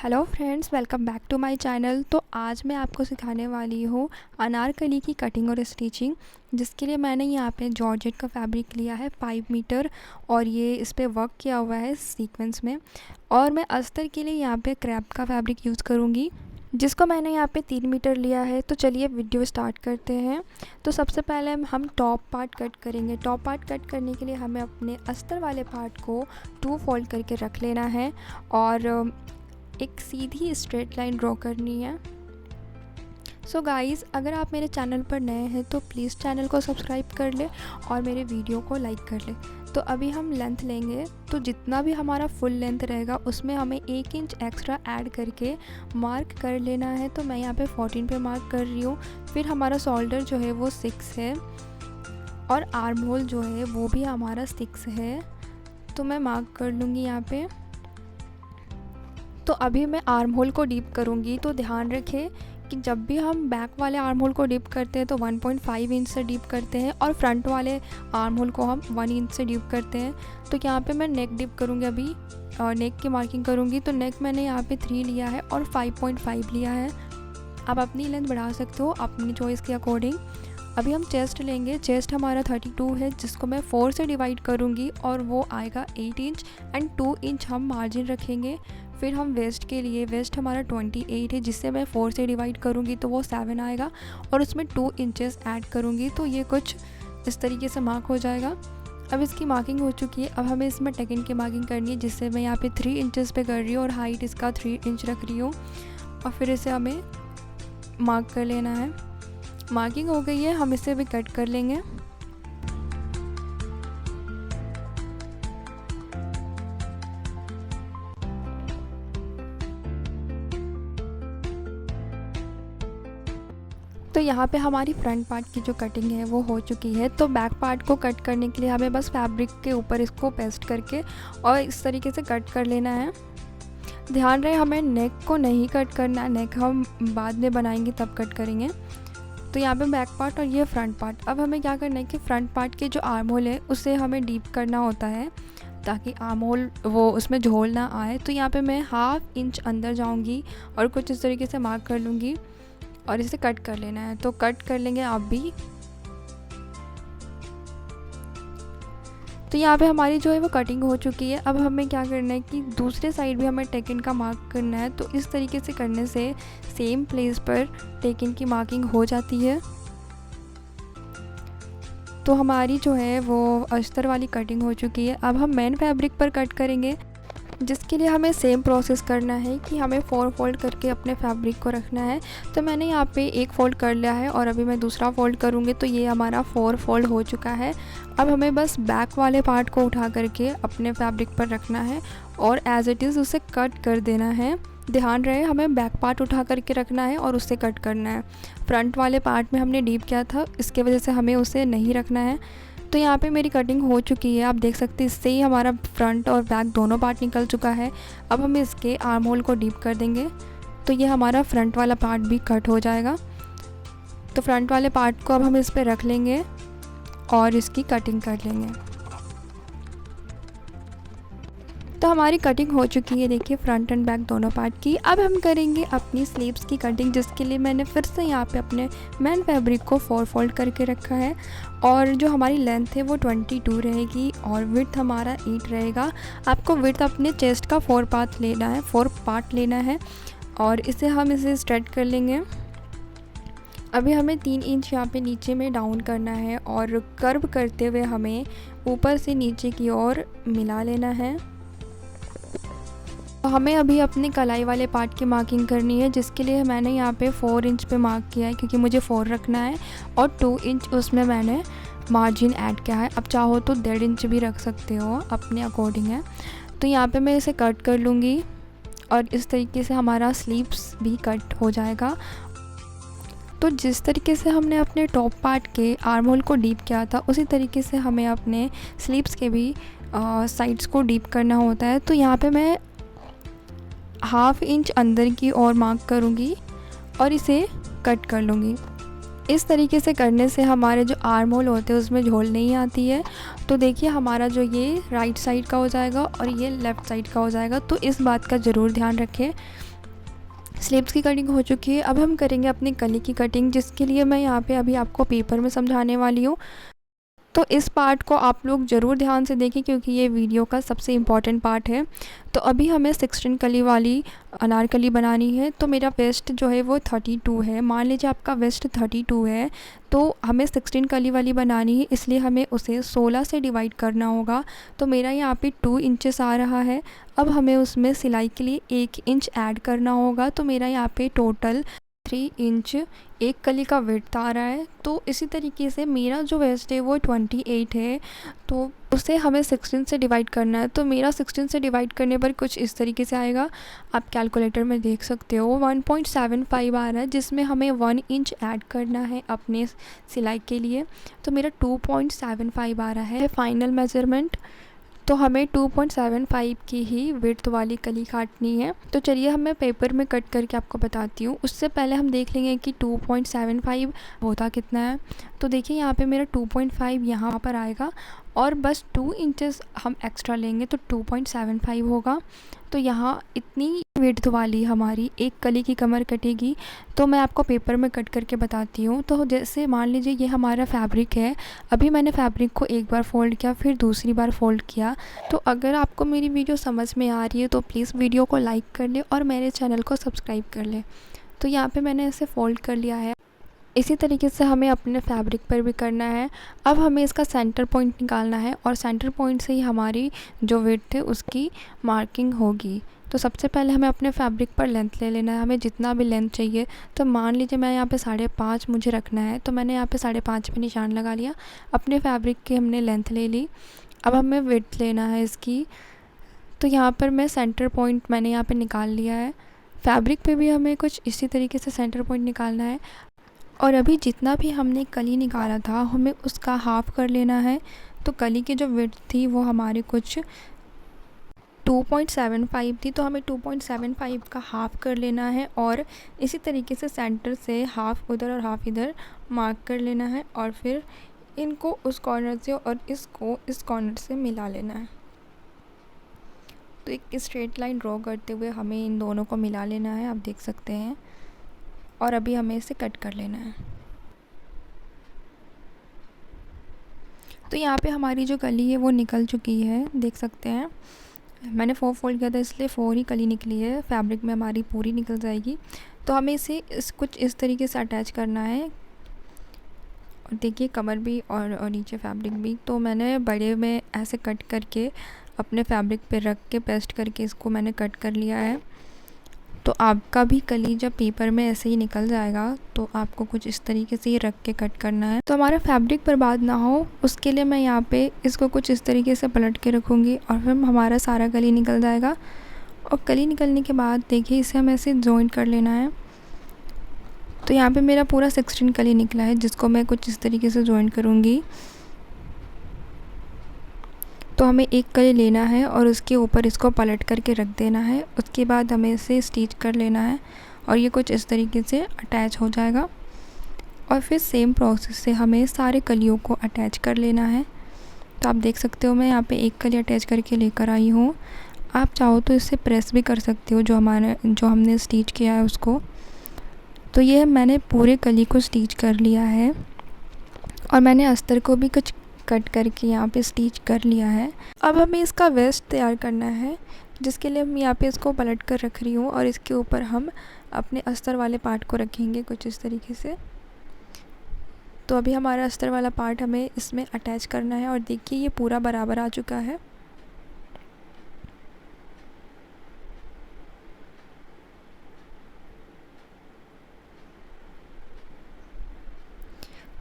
Hello friends, welcome back to my channel. तो आज मैं आपको सिखाने वाली हूँ अनारकली की कटिंग और स्टिचिंग, जिसके लिए मैंने यहाँ पे जॉर्जेट का फैब्रिक लिया है 5 मीटर और ये इस पे वर्क किया हुआ है सीक्वेंस में। और मैं अस्तर के लिए यहाँ पे क्रैप का फैब्रिक यूज़ करूँगी, जिसको मैंने यहाँ पे 3 मीटर लिया है। तो चलिए वीडियो स्टार्ट करते हैं। तो सबसे पहले हम टॉप पार्ट कट करेंगे। टॉप पार्ट कट करने के लिए हमें अपने अस्तर वाले पार्ट को 2 फोल्ड करके रख लेना है और एक सीधी स्ट्रेट लाइन ड्रॉ करनी है। सो गाइज़, अगर आप मेरे चैनल पर नए हैं तो प्लीज़ चैनल को सब्सक्राइब कर ले और मेरे वीडियो को लाइक कर ले। तो अभी हम लेंथ लेंगे, तो जितना भी हमारा फुल लेंथ रहेगा उसमें हमें 1 इंच एक्स्ट्रा ऐड करके मार्क कर लेना है। तो मैं यहाँ पे 14 पे मार्क कर रही हूँ। फिर हमारा शोल्डर जो है वो 6 है और आर्म होल जो है वो भी हमारा 6 है। तो मैं मार्क कर लूँगी यहाँ पे। तो अभी मैं आर्म होल को डीप करूँगी। तो ध्यान रखें कि जब भी हम बैक वाले आर्म होल को डीप करते हैं तो 1.5 इंच से डीप करते हैं और फ्रंट वाले आर्म होल को हम 1 इंच से डीप करते हैं। तो यहाँ पे मैं नेक डीप करूँगी अभी और नेक की मार्किंग करूँगी। तो नेक मैंने यहाँ पे 3 लिया है और 5.5 लिया है। आप अपनी लेंथ बढ़ा सकते हो अपनी चॉइस के अकॉर्डिंग। अभी हम चेस्ट लेंगे। चेस्ट हमारा 32 है, जिसको मैं 4 से डिवाइड करूँगी और वो आएगा 8 इंच एंड 2 इंच हम मार्जिन रखेंगे। फिर हम वेस्ट के लिए, वेस्ट हमारा 28 है, जिससे मैं 4 से डिवाइड करूँगी तो वो 7 आएगा और उसमें 2 इंचेस ऐड करूँगी। तो ये कुछ इस तरीके से मार्क हो जाएगा। अब इसकी मार्किंग हो चुकी है। अब हमें इसमें टेकन की मार्किंग करनी है, जिससे मैं यहाँ पे 3 इंचेस पे कर रही हूँ और हाइट इसका 3 इंच रख रही हूँ और फिर इसे हमें मार्क कर लेना है। मार्किंग हो गई है, हम इसे भी कट कर लेंगे। तो यहाँ पे हमारी फ्रंट पार्ट की जो कटिंग है वो हो चुकी है। तो बैक पार्ट को कट करने के लिए हमें बस फैब्रिक के ऊपर इसको पेस्ट करके और इस तरीके से कट कर लेना है। ध्यान रहे हमें नेक को नहीं कट करना, नेक हम बाद में बनाएंगे तब कट करेंगे। तो यहाँ पे बैक पार्ट और ये फ्रंट पार्ट। अब हमें क्या करना है कि फ्रंट पार्ट के जो आर्म होल है उसे हमें डीप करना होता है ताकि आर्म होल वो उसमें झोल ना आए। तो यहाँ पे मैं 1/2 इंच अंदर जाऊँगी और कुछ इस तरीके से मार्क कर लूँगी और इसे कट कर लेना है। तो कट कर लेंगे आप भी। तो यहाँ पे हमारी जो है वो कटिंग हो चुकी है। अब हमें क्या करना है कि दूसरे साइड भी हमें टेकन का मार्क करना है। तो इस तरीके से करने से सेम प्लेस पर टेकन की मार्किंग हो जाती है। तो हमारी जो है वो अस्तर वाली कटिंग हो चुकी है। अब हम मेन फैब्रिक पर कट करेंगे, जिसके लिए हमें सेम प्रोसेस करना है कि हमें 4 फोल्ड करके अपने फैब्रिक को रखना है। तो मैंने यहाँ पे 1 फोल्ड कर लिया है और अभी मैं दूसरा फोल्ड करूँगी। तो ये हमारा 4 फोल्ड हो चुका है। अब हमें बस बैक वाले पार्ट को उठा करके अपने फैब्रिक पर रखना है और एज़ इट इज़ उसे कट कर देना है। ध्यान रहे हमें बैक पार्ट उठा करके रखना है और उससे कट करना है। फ्रंट वाले पार्ट में हमने डीप किया था, इसके वजह से हमें उसे नहीं रखना है। तो यहाँ पे मेरी कटिंग हो चुकी है, आप देख सकते हैं। इससे ही हमारा फ्रंट और बैक दोनों पार्ट निकल चुका है। अब हम इसके आर्म होल को डीप कर देंगे तो ये हमारा फ्रंट वाला पार्ट भी कट हो जाएगा। तो फ्रंट वाले पार्ट को अब हम इस पर रख लेंगे और इसकी कटिंग कर लेंगे। तो हमारी कटिंग हो चुकी है, देखिए फ्रंट एंड बैक दोनों पार्ट की। अब हम करेंगे अपनी स्लीव्स की कटिंग, जिसके लिए मैंने फिर से यहाँ पे अपने मेन फैब्रिक को 4 फोल्ड करके रखा है और जो हमारी लेंथ है वो 22 रहेगी और विड्थ हमारा 8 रहेगा। आपको विड्थ अपने चेस्ट का 4 पार्ट लेना है और इसे स्ट्रेट कर लेंगे। अभी हमें 3 इंच यहाँ पे नीचे में डाउन करना है और कर्व करते हुए हमें ऊपर से नीचे की ओर मिला लेना है। तो हमें अभी अपने कलाई वाले पार्ट की मार्किंग करनी है, जिसके लिए मैंने यहाँ पे 4 इंच पे मार्क किया है क्योंकि मुझे 4 रखना है और 2 इंच उसमें मैंने मार्जिन ऐड किया है। अब चाहो तो 1.5 इंच भी रख सकते हो, अपने अकॉर्डिंग है। तो यहाँ पे मैं इसे कट कर लूँगी और इस तरीके से हमारा स्लीव्स भी कट हो जाएगा। तो जिस तरीके से हमने अपने टॉप पार्ट के आर्म होल को डीप किया था, उसी तरीके से हमें अपने स्लीव्स के भी साइड्स को डीप करना होता है। तो यहाँ पे मैं 1/2 इंच अंदर की ओर मार्क करूँगी और इसे कट कर लूँगी। इस तरीके से करने से हमारे जो आर्म होल होते हैं उसमें झोल नहीं आती है। तो देखिए हमारा जो ये राइट साइड का हो जाएगा और ये लेफ़्ट साइड का हो जाएगा। तो इस बात का ज़रूर ध्यान रखें स्लीव्स की कटिंग हो चुकी है। अब हम करेंगे अपनी गले की कटिंग, जिसके लिए मैं यहाँ पे अभी आपको पेपर में समझाने वाली हूँ। तो इस पार्ट को आप लोग ज़रूर ध्यान से देखें, क्योंकि ये वीडियो का सबसे इम्पॉर्टेंट पार्ट है। तो अभी हमें 16 कली वाली अनारकली बनानी है। तो मेरा वेस्ट जो है वो 32 है। मान लीजिए आपका वेस्ट 32 है, तो हमें 16 कली वाली बनानी है, इसलिए हमें उसे 16 से डिवाइड करना होगा। तो मेरा यहाँ पे 2 इंचेस आ रहा है। अब हमें उसमें सिलाई के लिए 1 इंच ऐड करना होगा। तो मेरा यहाँ पे टोटल 3 इंच एक कली का विड्थ आ रहा है। तो इसी तरीके से मेरा जो वेस्ट है वो 28 है, तो उसे हमें 16 से डिवाइड करना है। तो मेरा 16 से डिवाइड करने पर कुछ इस तरीके से आएगा, आप कैलकुलेटर में देख सकते हो। 1.75 आ रहा है, जिसमें हमें 1 इंच ऐड करना है अपने सिलाई के लिए। तो मेरा 2.75 आ रहा है फाइनल मेज़रमेंट। तो हमें 2.75 की ही विड्थ वाली कली काटनी है। तो चलिए हमें पेपर में कट करके आपको बताती हूँ। उससे पहले हम देख लेंगे कि 2.75 होता कितना है। तो देखिए यहाँ पे मेरा 2.5 यहाँ पर आएगा, और बस 2 इंचेस हम एक्स्ट्रा लेंगे तो 2.75 होगा। तो यहाँ इतनी विड्थ वाली हमारी एक कली की कमर कटेगी। तो मैं आपको पेपर में कट करके बताती हूँ। तो जैसे मान लीजिए ये हमारा फैब्रिक है। अभी मैंने फैब्रिक को एक बार फ़ोल्ड किया, फिर दूसरी बार फ़ोल्ड किया। तो अगर आपको मेरी वीडियो समझ में आ रही है तो प्लीज़ वीडियो को लाइक कर ले और मेरे चैनल को सब्सक्राइब कर ले। तो यहाँ पे मैंने इसे फ़ोल्ड कर लिया है। इसी तरीके से हमें अपने फैब्रिक पर भी करना है। अब हमें इसका सेंटर पॉइंट निकालना है, और सेंटर पॉइंट से ही हमारी जो विड्थ है उसकी मार्किंग होगी। तो सबसे पहले हमें अपने फैब्रिक पर लेंथ ले लेना है, हमें जितना भी लेंथ चाहिए। तो मान लीजिए मैं यहाँ पे 5.5 मुझे रखना है, तो मैंने यहाँ पे 5.5 पे निशान लगा लिया। अपने फैब्रिक की हमने लेंथ ले ली। अब हमें विड्थ लेना है इसकी। तो यहाँ पर मैं सेंटर पॉइंट मैंने यहाँ पे निकाल लिया है। फैब्रिक पे भी हमें कुछ इसी तरीके से सेंटर पॉइंट निकालना है। और अभी जितना भी हमने कली निकाला था हमें उसका हाफ़ कर लेना है। तो कली की जो विड्थ थी वो हमारी कुछ 2.75 थी, तो हमें 2.75 का हाफ़ कर लेना है। और इसी तरीके से सेंटर से हाफ़ उधर और हाफ़ इधर मार्क कर लेना है, और फिर इनको उस कॉर्नर से और इसको इस कॉर्नर से मिला लेना है। तो एक स्ट्रेट लाइन ड्रॉ करते हुए हमें इन दोनों को मिला लेना है, आप देख सकते हैं। और अभी हमें इसे कट कर लेना है। तो यहाँ पे हमारी जो कली है वो निकल चुकी है, देख सकते हैं। मैंने 4 फोल्ड किया था, इसलिए 4 ही कली निकली है। फैब्रिक में हमारी पूरी निकल जाएगी। तो हमें इसे कुछ इस तरीके से अटैच करना है। और देखिए कमर भी और नीचे फैब्रिक भी। तो मैंने बड़े में ऐसे कट करके अपने फैब्रिक पे रख के पेस्ट करके इसको मैंने कट कर लिया है। तो आपका भी कली जब पेपर में ऐसे ही निकल जाएगा, तो आपको कुछ इस तरीके से ही रख के कट करना है। तो हमारा फैब्रिक बर्बाद ना हो उसके लिए मैं यहाँ पे इसको कुछ इस तरीके से पलट के रखूँगी, और फिर हमारा सारा कली निकल जाएगा। और कली निकलने के बाद देखिए इसे हमें ऐसे जॉइंट कर लेना है। तो यहाँ पे मेरा पूरा 16 कली निकला है, जिसको मैं कुछ इस तरीके से जॉइंट करूँगी। तो हमें एक कली लेना है और उसके ऊपर इसको पलट करके रख देना है। उसके बाद हमें इसे स्टिच कर लेना है, और ये कुछ इस तरीके से अटैच हो जाएगा। और फिर सेम प्रोसेस से हमें सारे कलियों को अटैच कर लेना है। तो आप देख सकते हो मैं यहाँ पे एक कली अटैच करके लेकर आई हूँ। आप चाहो तो इससे प्रेस भी कर सकते हो, जो हमने स्टिच किया है उसको। तो ये मैंने पूरे कली को स्टिच कर लिया है, और मैंने अस्तर को भी कुछ कट करके यहाँ पे स्टिच कर लिया है। अब हमें इसका वेस्ट तैयार करना है, जिसके लिए मैं यहाँ पे इसको पलट कर रख रही हूँ, और इसके ऊपर हम अपने अस्तर वाले पार्ट को रखेंगे कुछ इस तरीके से। तो अभी हमारा अस्तर वाला पार्ट हमें इसमें अटैच करना है, और देखिए ये पूरा बराबर आ चुका है।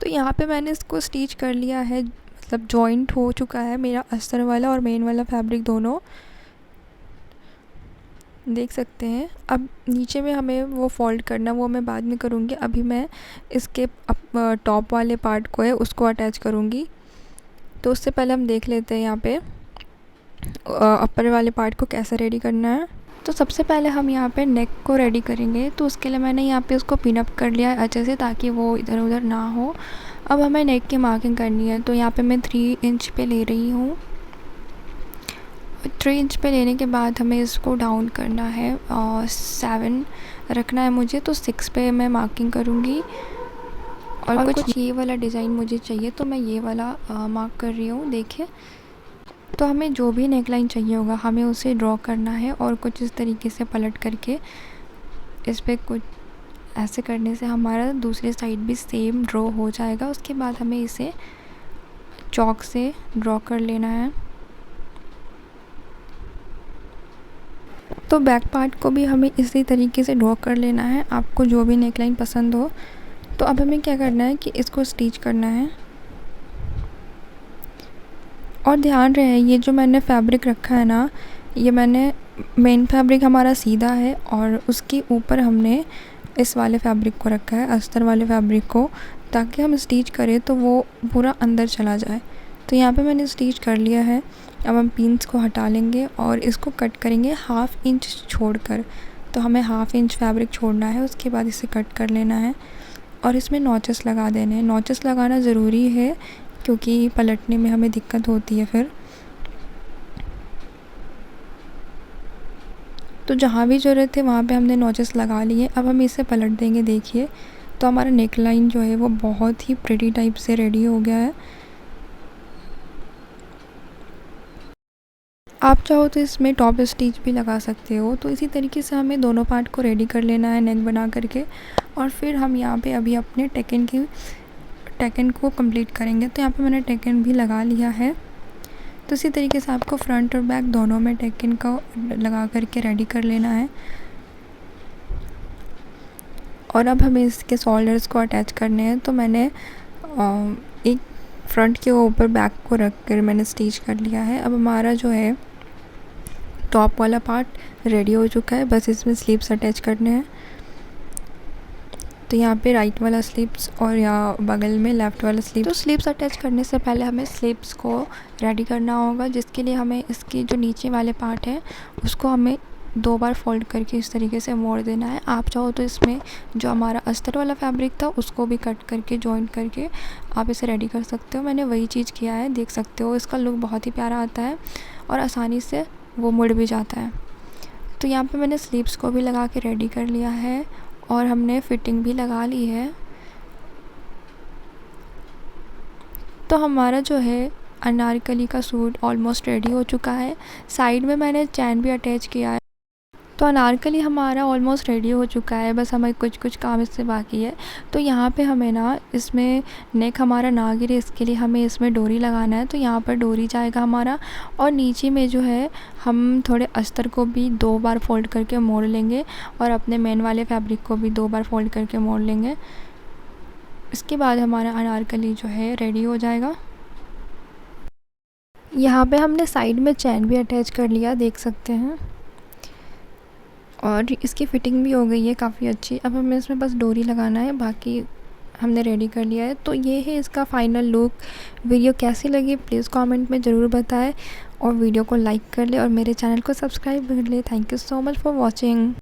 तो यहाँ पे मैंने इसको स्टिच कर लिया है, मतलब जॉइंट हो चुका है मेरा अस्तर वाला और मेन वाला फैब्रिक दोनों, देख सकते हैं। अब नीचे में हमें वो फोल्ड करना, वो मैं बाद में करूँगी। अभी मैं इसके टॉप वाले पार्ट को है उसको अटैच करूँगी। तो उससे पहले हम देख लेते हैं यहाँ पे अपर वाले पार्ट को कैसे रेडी करना है। तो सबसे पहले हम यहाँ पे नेक को रेडी करेंगे। तो उसके लिए मैंने यहाँ पे उसको पिन अप कर लिया है अच्छे से, ताकि वो इधर उधर ना हो। अब हमें नेक की मार्किंग करनी है। तो यहाँ पे मैं 3 इंच पे ले रही हूँ, 3 इंच पे लेने के बाद हमें इसको डाउन करना है, 7 रखना है मुझे, तो 6 पे मैं मार्किंग करूँगी। और कुछ ये वाला डिज़ाइन मुझे चाहिए, तो मैं ये वाला मार्क कर रही हूँ। देखिए, तो हमें जो भी नेकलाइन चाहिए होगा हमें उसे ड्रॉ करना है और कुछ इस तरीके से पलट करके इस पे कुछ ऐसे करने से हमारा दूसरी साइड भी सेम ड्रॉ हो जाएगा। उसके बाद हमें इसे चॉक से ड्रॉ कर लेना है। तो बैक पार्ट को भी हमें इसी तरीके से ड्रॉ कर लेना है, आपको जो भी नेकलाइन पसंद हो। तो अब हमें क्या करना है कि इसको स्टिच करना है। और ध्यान रहे, ये जो मैंने फैब्रिक रखा है ना, ये मैंने मेन फैब्रिक हमारा सीधा है और उसके ऊपर हमने इस वाले फैब्रिक को रखा है, अस्तर वाले फैब्रिक को, ताकि हम स्टिच करें तो वो पूरा अंदर चला जाए। तो यहाँ पे मैंने स्टिच कर लिया है। अब हम पिन्स को हटा लेंगे और इसको कट करेंगे 1/2 इंच छोड़कर। तो हमें 1/2 इंच फैब्रिक छोड़ना है, उसके बाद इसे कट कर लेना है और इसमें नॉचेस लगा देने हैं। नॉचेस लगाना ज़रूरी है क्योंकि पलटने में हमें दिक्कत होती है फिर। तो जहाँ भी ज़रूरत है वहाँ पे हमने नॉचेस लगा लिए। अब हम इसे पलट देंगे। देखिए, तो हमारा नेक लाइन जो है वो बहुत ही प्रिटी टाइप से रेडी हो गया है। आप चाहो तो इसमें टॉप स्टिच भी लगा सकते हो। तो इसी तरीके से हमें दोनों पार्ट को रेडी कर लेना है नेक बना करके, और फिर हम यहाँ पे अभी अपने टेकन को कंप्लीट करेंगे। तो यहाँ पे मैंने टेकन भी लगा लिया है। तो इसी तरीके से आपको फ्रंट और बैक दोनों में टेकन को लगा करके रेडी कर लेना है। और अब हमें इसके शोल्डर्स को अटैच करने हैं। तो मैंने एक फ्रंट के ऊपर बैक को रख कर मैंने स्टिच कर लिया है। अब हमारा जो है टॉप वाला पार्ट रेडी हो चुका है, बस इसमें स्लीव्स अटैच करने हैं। तो यहाँ पे राइट वाला स्लीव्स और यहाँ बगल में लेफ़्ट वाला स्लीव्स। तो स्लीव्स अटैच करने से पहले हमें स्लीव्स को रेडी करना होगा, जिसके लिए हमें इसकी जो नीचे वाले पार्ट है उसको हमें 2 बार फोल्ड करके इस तरीके से मोड़ देना है। आप चाहो तो इसमें जो हमारा अस्तर वाला फैब्रिक था उसको भी कट करके जॉइंट करके आप इसे रेडी कर सकते हो। मैंने वही चीज़ किया है, देख सकते हो। इसका लुक बहुत ही प्यारा आता है और आसानी से वो मुड़ भी जाता है। तो यहाँ पे मैंने स्लीव्स को भी लगा के रेडी कर लिया है और हमने फिटिंग भी लगा ली है। तो हमारा जो है अनारकली का सूट ऑलमोस्ट रेडी हो चुका है। साइड में मैंने चैन भी अटैच किया है। तो अनारकली हमारा ऑलमोस्ट रेडी हो चुका है, बस हमें कुछ काम इससे बाकी है। तो यहाँ पे हमें ना इसमें नेक हमारा ना गिरे इसके लिए हमें इसमें डोरी लगाना है। तो यहाँ पर डोरी जाएगा हमारा, और नीचे में जो है हम थोड़े अस्तर को भी 2 बार फोल्ड करके मोड़ लेंगे और अपने मेन वाले फैब्रिक को भी 2 बार फोल्ड करके मोड़ लेंगे। इसके बाद हमारा अनारकली जो है रेडी हो जाएगा। यहाँ पे हमने साइड में चैन भी अटैच कर लिया, देख सकते हैं, और इसकी फ़िटिंग भी हो गई है काफ़ी अच्छी। अब हमें इसमें बस डोरी लगाना है, बाकी हमने रेडी कर लिया है। तो ये है इसका फ़ाइनल लुक। वीडियो कैसी लगी प्लीज़ कमेंट में ज़रूर बताएं और वीडियो को लाइक कर ले और मेरे चैनल को सब्सक्राइब कर ले। Thank you so much for watching.